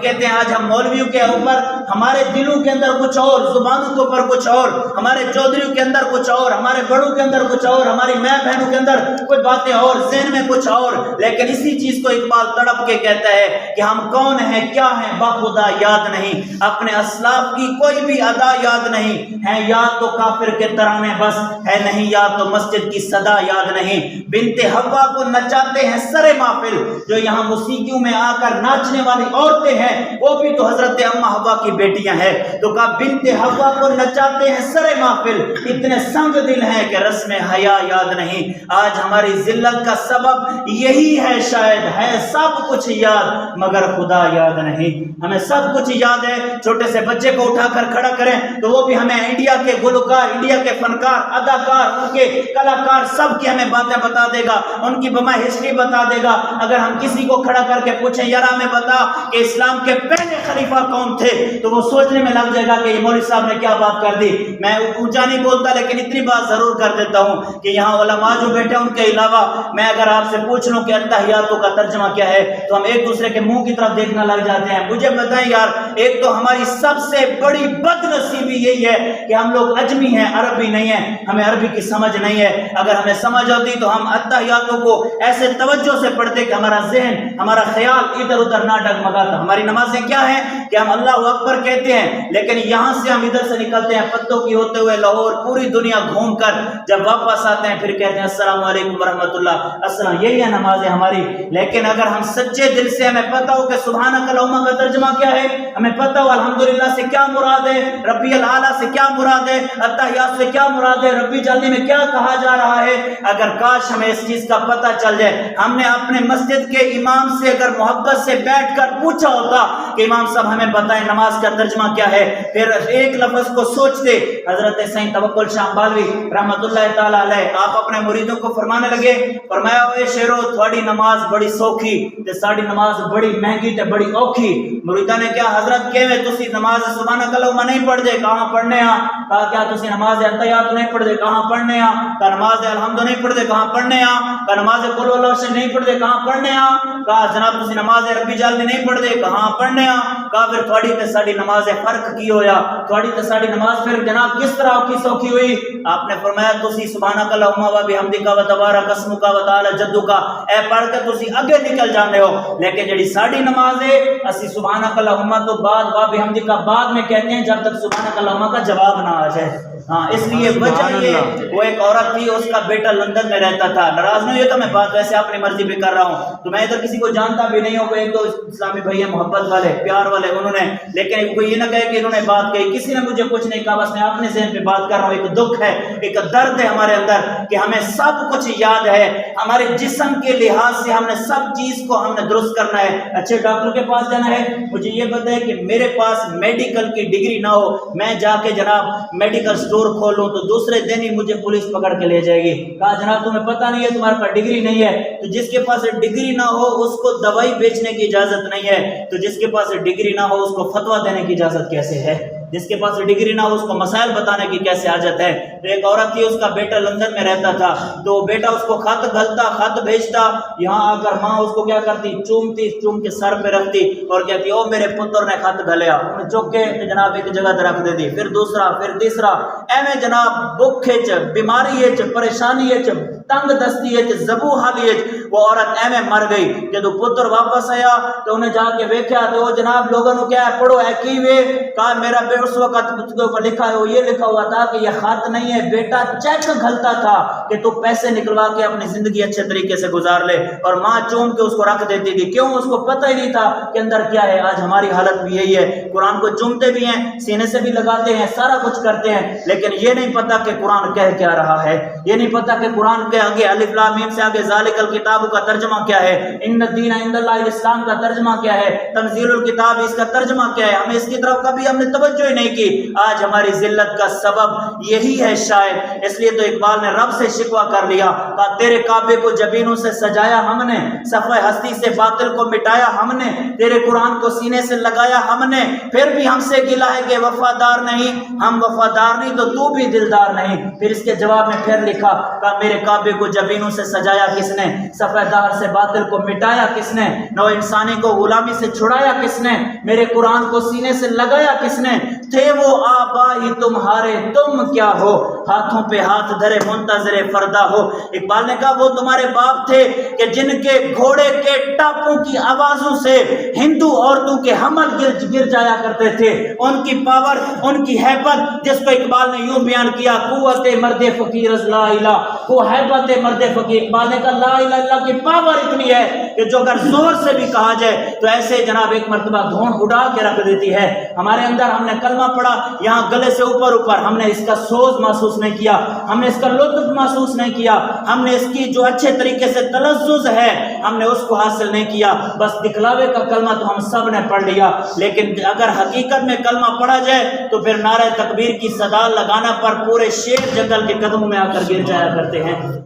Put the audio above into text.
کہتے ہیں آج ہم مولویوں کے اوپر ہمارے دلوں کے اندر کچھ اور، زبانوں کے اوپر کچھ اور، ہمارے چودھریوں کے اندر کچھ اور، ہمارے بڑوں کے اندر کچھ اور، ہماری ماں بہنوں کے اندر کچھ باتیں اور، ذہن میں کچھ اور، لیکن اسی چیز کو اقبال تڑپ کے کہتا ہے کہ ہم کون ہیں، کیا ہیں، بخدا یاد نہیں، اپنے اسلاف کی کوئی بھی ادا یاد نہیں ہے، یاد تو کافر کے ترانے بس ہے نہیں، یاد تو مسجد کی صدا یاد نہیں، بنت حوا کو نچاتے ہیں سرے محفل، جو یہاں موسیقیوں میں آ کر ناچنے والی عورتیں ہیں وہ بھی تو حضرت اما حوا کی بیٹیاں ہیں، تو کہا بنت حوا کو نچاتے ہیں سرے محفل، اتنے سنگ دل ہیں کہ رسم حیا یاد نہیں، آج ہماری ذلت کا سبب یہی ہے، شاید ہے سب کچھ یاد مگر خدا یاد نہیں، ہمیں سب کچھ یاد ہے، چھوٹے سے بچے کو اٹھا کر کھڑا کریں تو وہ بھی ہمیں انڈیا کے گلوکار، انڈیا کے فنکار، اداکار، ان کے کلاکار سب کی ہمیں باتیں بتا دے گا، ان کی بما ہسٹری بتا دے گا۔ اگر ہم کسی کو کھڑا کر کے پوچھیں یار ہمیں بتا کہ اسلام کے پہلے خلیفہ کون تھے، تو وہ سوچنے میں لگ جائے گا کہ یہ مولوی صاحب نے کیا بات کر دی۔ میں اونچا نہیں بولتا لیکن اتنی بات ضرور کر دیتا ہوں کہ یہاں علماء جو بیٹھے ان کے علاوہ میں اگر آپ سے پوچھ لوں کہ التحیاتوں کا ترجمہ کیا ہے تو ہم ایک دوسرے کے منہ کی طرف دیکھنا لگ جاتے ہیں۔ مجھے بتائیں یار، ایک تو ہماری سب سے بڑی بد نصیبی یہی ہے کہ ہم لوگ اجمی ہیں، عربی نہیں ہیں، ہمیں عربی کی سمجھ نہیں ہے۔ اگر ہمیں سمجھ ہوتی تو ہم التحیاتوں کو ایسے توجہ سے پڑھتے کہ ہمارا ذہن، ہمارا خیال ادھر ادھر نہ ڈگمگاتا۔ ہماری نمازیں کیا ہیں کہ ہم اللہ اکبر کہتے ہیں لیکن یہاں سے ہم ادھر سے نکلتے ہیں پتوں کی ہوتے ہوئے لاہور پوری دنیا گھوم کر جب واپس آتے ہیں پھر کہتے ہیں السلام علیکم ورحمۃ اللہ السلام، یہی ہے نمازیں ہماری۔ لیکن اگر ہم سچے دل سے ہمیں پتہ ہو کہ سبحانک اللہم کا ترجمہ کیا ہے، ہمیں پتہ ہو الحمدللہ سے کیا مراد ہے، ربی الاعلیٰ سے کیا مراد ہے، التحیات سے کیا مراد ہے، ربی جلدی میں کیا کہا جا رہا ہے، اگر کاش ہمیں اس چیز کا پتہ چل جائے۔ ہم نے اپنے مسجد کے امام سے اگر محبت سے بیٹھ کر پوچھا ہوتا کہ امام صاحب ہمیں بتائیں نماز کا ترجمہ کیا ہے، پھر ایک لفظ کو سوچتے۔ حضرت سید توکل شاہ امبالوی رحمۃ اللہ تعالی علیہ آپ اپنے مریدوں کو فرمانے لگے، فرمایا اے شیرو تھوڑی نماز بڑی سوکھی تے ساڑی نماز بڑی مہنگی تے بڑی اوکھی۔ مریداں نے کیا حضرت کیویں تسی نماز سبحانک اللہم نہیں پڑھ دے، کہاں پڑھنے ہاں؟ کہا کیا تسی نماز التحیات نہیں پڑھ دے، کہاں پڑھنے ہاں؟ کہا نماز الحمد نہیں پڑھ دے، کہاں پڑھنے ہاں؟ کہا نماز قل اللہ سے نہیں پڑھ دے، کہاں پڑھنے ہاں؟ کہا جناب تسی نماز ربی جلدی نہیں پڑھ دے، کہاں پڑھنے ہاں؟ کہا پھر تھوڑی تے ساڑی نماز فرق کی ہویا، تھوڑی تے ساڑی نماز پھر جناب کس طرح کی سوکھی ہوئی؟ آپ نے فرمایا تسی سبحانک اللہم و بحمدک و تبارک اسمک و تعالی جدک اے پڑھ کے تسی اگے نکل جاندے ہو، لیکن جڑی ساڑی نماز ہے اسی سبحانک اللہم تو بعد و بحمدک بعد میں کہتے ہیں جب تک سبحانک اللہم کا جواب نہ آ جائے۔ ہاں اس لیے وجہ یہ وہ ایک عورت تھی اس کا بیٹا لندن میں رہتا تھا، ناراض نہیں ہوئے تو میں بات ویسے اپنی مرضی پہ کر رہا ہوں، تو میں ادھر کسی کو جانتا بھی نہیں ہوں کہ ایک دو اسلامی بھائی ہیں محبت والے پیار والے انہوں نے، لیکن کوئی یہ نہ کہے کہ انہوں نے بات کہی، کسی نے مجھے کچھ نہیں کہا، بس میں اپنے ذہن پہ بات کر رہا ہوں۔ ایک دکھ ہے، ایک درد ہے ہمارے اندر کہ ہمیں سب کچھ یاد ہے، ہمارے جسم کے لحاظ سے ہم نے سب چیز کو ہم نے درست کرنا ہے، اچھے ڈاکٹر کے پاس جانا ہے، مجھے یہ پتہ ہے کہ میرے پاس میڈیکل کی ڈگری نہ ہو، میں جا کے جناب میڈیکل سٹور کھولوں تو دوسرے دن ہی مجھے پولیس پکڑ کے لے جائے گی۔ کہا جناب تمہیں پتہ نہیں ہے تمہارے پاس ڈگری نہیں ہے، تو جس کے پاس ڈگری نہ ہو اس کو دوائی بیچنے کی اجازت نہیں ہے، تو جس کے پاس ڈگری نہ ہو اس کو فتویٰ دینے کی اجازت کیسے ہے؟ جس کے پاس ڈگری نہ ہو اس کو مسائل بتانے کی کیسے حاجت ہے؟ تو ایک عورت تھی اس کا بیٹا لندن میں رہتا تھا، تو بیٹا اس کو خط گھلتا خط بھیجتا، یہاں آ کر ماں اس کو کیا کرتی چومتی، چوم کے سر پہ رکھتی اور کہتی او میرے پتر نے خط گھلیا، انہیں چک کے جناب ایک جگہ رکھ دیتی، پھر دوسرا پھر تیسرا، ایویں جناب بکھ بیماری پریشانی تنگ دستی زبو حالی وہ عورت ایویں مر گئی۔ جدو پتر واپس آیا تو انہیں جا کے ویکھیا تو وہ جناب لوگوں نے کیا ہے پڑھو ہے کی وے، کہا میرا بے اس وقت اس کے اوپر لکھا ہے وہ یہ لکھا ہوا تھا کہ یہ خط نہیں ہے بیٹا چیک گھلتا تھا کہ تو پیسے نکلوا کے اپنی زندگی اچھے طریقے سے گزار لے، اور ماں چوم کے اس کو رکھ دیتی تھی، کیوں؟ اس کو پتہ ہی نہیں تھا کہ اندر کیا ہے۔ آج ہماری حالت بھی یہی ہے، قرآن کو چومتے بھی ہیں، سینے سے بھی لگاتے ہیں، سارا کچھ کرتے ہیں، لیکن یہ نہیں پتا کہ قرآن کہہ کیا رہا ہے، یہ نہیں پتا کہ قرآن کے آگے الف لام میم سے آگے ذالک الکتاب کا ترجمہ کیا ہے، ان الدین عند اللہ الاسلام کا ترجمہ کیا ہے، تنزیل الکتاب اس کا ترجمہ کیا ہے، ہمیں اس کی طرف کبھی ہم نے توجہ ہی نہیں کی۔ آج ہماری ذلت کا سبب یہی ہے شاید، اس لیے تو اقبال نے رب سے شکوہ کر لیا، کہا تیرے کعبے کو جبینوں سے سجایا ہم نے، صفحہ ہستی سے باطل کو مٹایا ہم نے، تیرے قرآن کو سینے سے لگایا ہم نے، پھر بھی ہم سے گلا ہے کہ وفادار نہیں، ہم وفادار نہیں تو تو بھی دلدار نہیں۔ پھر اس کے جواب میں پھر لکھا، کہا میرے کعبے کعبے کو جبینوں سے سجایا کس نے؟ صفحہ سے باطل کو مٹایا کس نے؟ نو انسانی کو غلامی سے چھڑایا کس نے؟ میرے قرآن کو سینے سے لگایا کس نے؟ تھے وہ آبا ہی تمہارے، تم کیا ہو؟ ہاتھوں پہ ہاتھ دھرے منتظر فردا ہو۔ اقبال نے کہا وہ تمہارے باپ تھے کہ جن کے گھوڑے کے ٹاپوں کی آوازوں سے ہندو عورتوں کے حمل گر جایا کرتے تھے۔ ان کی پاور، ان کی ہیبت، جس کو اقبال نے یوں بیان کیا، قوت مرد فقیر از لا الہ، وہ ہیبت مرد فقیر۔ اقبال نے کہا لا الہ الا اللہ کی پاور اتنی ہے کہ جو اگر زور سے بھی کہا جائے تو ایسے جناب ایک مرتبہ دھون اڑا کے رکھ دیتی ہے۔ ہمارے اندر ہم نے کلمہ پڑھا، یہاں گلے سے اوپر ہم نے اس کا سوز محسوس نہیں کیا، ہم نے اس کا لطف محسوس نہیں کیا، ہم نے اس کی جو اچھے طریقے سے تلذذ ہے ہم نے اس کو حاصل نہیں کیا۔ بس دکھلاوے کا کلمہ تو ہم سب نے پڑھ لیا، لیکن اگر حقیقت میں کلمہ پڑھا جائے تو پھر نعرہ تکبیر کی صدا لگانا پر پورے شیر جنگل کے قدموں میں آ کر گر جایا کرتے ہیں۔